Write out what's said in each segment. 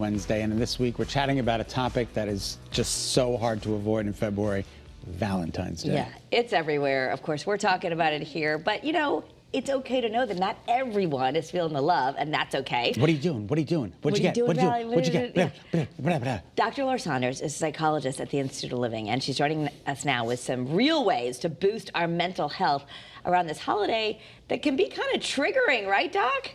Wednesday, and this week we're chatting about a topic that is just so hard to avoid in February, Valentine's Day. Yeah, it's everywhere. Of course, we're talking about it here, but you know, it's okay to know that not everyone is feeling the love, and that's okay. What are you doing? What are you doing? What'd you get? What'd you get? Dr. Laura Saunders is a psychologist at the Institute of Living, and she's joining us now with some real ways to boost our mental health around this holiday that can be kind of triggering, right, Doc?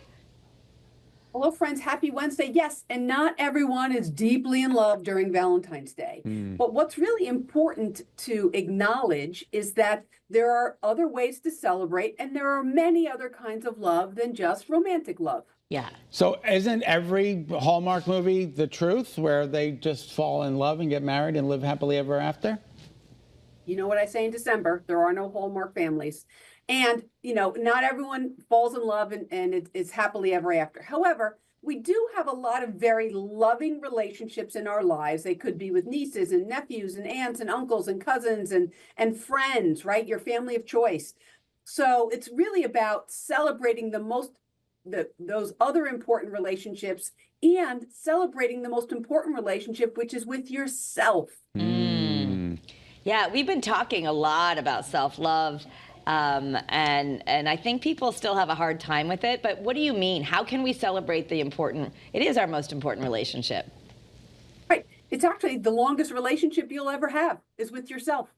Hello, friends. Happy Wednesday. Yes, and not everyone is deeply in love during Valentine's Day. But what's really important to acknowledge is that there are other ways to celebrate, and there are many other kinds of love than just romantic love. Yeah. So isn't every Hallmark movie the truth, where they just fall in love and get married and live happily ever after? You know what I say in December, there are no Hallmark families. And, you know, not everyone falls in love and it's happily ever after. However, we do have a lot of very loving relationships in our lives. They could be with nieces and nephews and aunts and uncles and cousins and friends, right? Your family of choice. So it's really about celebrating those other important relationships and celebrating the most important relationship, which is with yourself. Yeah, we've been talking a lot about self-love. And I think people still have a hard time with it, but what do you mean? How can we celebrate it is our most important relationship. Right. It's actually the longest relationship you'll ever have is with yourself.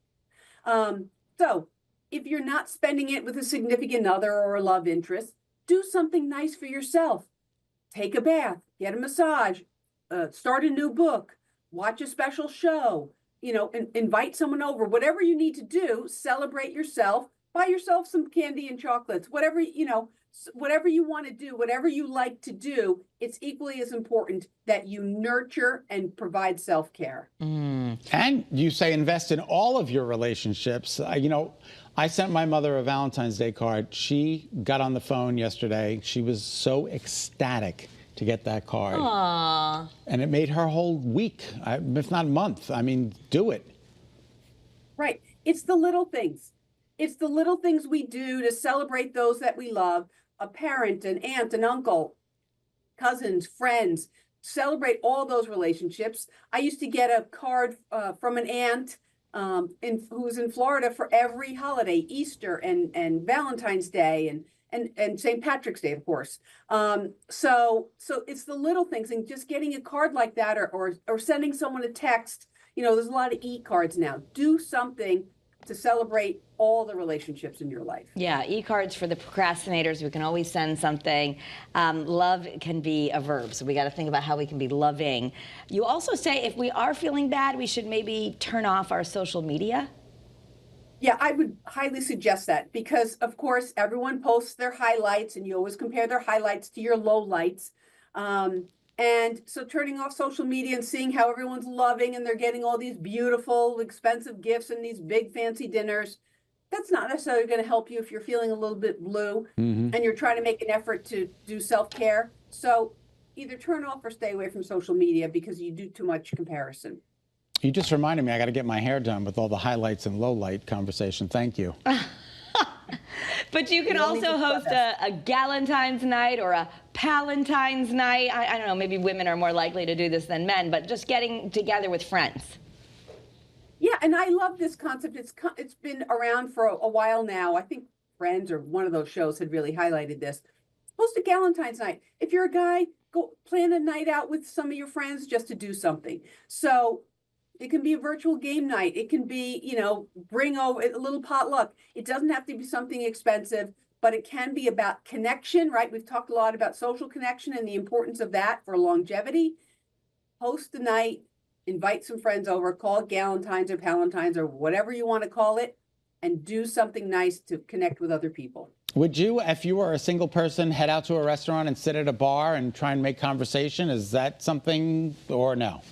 So if you're not spending it with a significant other or a love interest, do something nice for yourself. Take a bath, get a massage, start a new book, watch a special show, you know, invite someone over, whatever you need to do, celebrate yourself. Buy yourself some candy and chocolates, whatever, you know, whatever you want to do, whatever you like to do, it's equally as important that you nurture and provide self-care. And you say invest in all of your relationships. You know, I sent my mother a Valentine's Day card. She got on the phone yesterday. She was so ecstatic to get that card. Aww. And it made her whole week, if not month. I mean, do it. Right. It's the little things. It's the little things we do to celebrate those that we love, a parent, an aunt, an uncle, cousins, friends, celebrate all those relationships. I used to get a card from an aunt who was in Florida for every holiday, Easter and Valentine's Day and St. Patrick's Day, of course. So it's the little things, and just getting a card like that or sending someone a text. You know, there's a lot of e-cards now. Do something to celebrate all the relationships in your life. Yeah, e-cards for the procrastinators. We can always send something. Love can be a verb, so we got to think about how we can be loving. You also say if we are feeling bad, we should maybe turn off our social media. Yeah, I would highly suggest that because, of course, everyone posts their highlights, and you always compare their highlights to your lowlights. And so turning off social media and seeing how everyone's loving and they're getting all these beautiful, expensive gifts and these big fancy dinners, that's not necessarily going to help you if you're feeling a little bit blue and you're trying to make an effort to do self-care. So either turn off or stay away from social media because you do too much comparison. You just reminded me I got to get my hair done with all the highlights and lowlight conversation. Thank you. But you can also host a Galentine's night or a Palentine's night. I don't know, maybe women are more likely to do this than men, but just getting together with friends. Yeah, and I love this concept. It's been around for a while now. I think Friends or one of those shows had really highlighted this. Host a Galentine's night. If you're a guy, go plan a night out with some of your friends just to do something. So it can be a virtual game night. It can be, you know, bring over a little potluck. It doesn't have to be something expensive, but it can be about connection, right? We've talked a lot about social connection and the importance of that for longevity. Host the night, invite some friends over, call it Galentine's or Palentine's or whatever you want to call it, and do something nice to connect with other people. Would you, if you were a single person, head out to a restaurant and sit at a bar and try and make conversation? Is that something or no?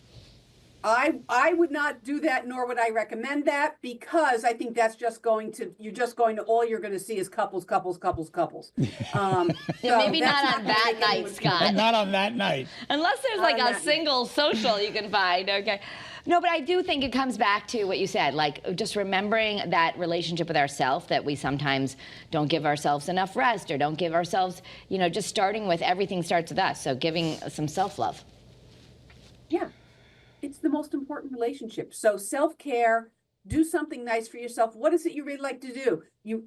I would not do that, nor would I recommend that, because I think that's just all you're going to see is couples. Yeah, maybe not on that night, Scott. Not on that night. Unless there's like a single social you can find, okay. No, but I do think it comes back to what you said, like just remembering that relationship with ourselves, that we sometimes don't give ourselves enough rest or don't give ourselves, you know, just starting with everything starts with us. So giving some self-love. it's the most important relationship. So self-care, do something nice for yourself. What is it you really like to do?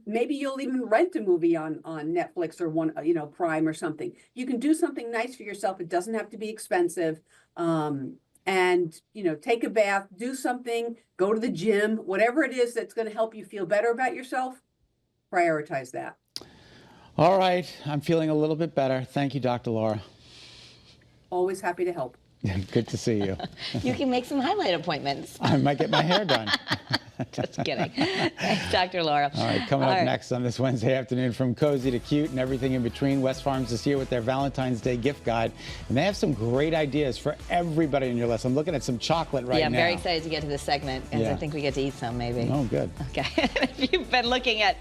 Maybe you'll even rent a movie on Netflix or Prime or something. You can do something nice for yourself. It doesn't have to be expensive. And take a bath, do something, go to the gym, whatever it is that's going to help you feel better about yourself, prioritize that. All right. I'm feeling a little bit better. Thank you, Dr. Laura. Always happy to help. Good to see you. You can make some highlight appointments. I might get my hair done. Just kidding. Thanks, Dr. Laura. All right, coming up next on this Wednesday afternoon, from cozy to cute and everything in between, West Farms is here with their Valentine's Day gift guide, and they have some great ideas for everybody on your list. I'm looking at some chocolate right now. Yeah, I'm very excited to get to this segment, because I think we get to eat some, maybe. Oh, good. Okay. If you've been looking at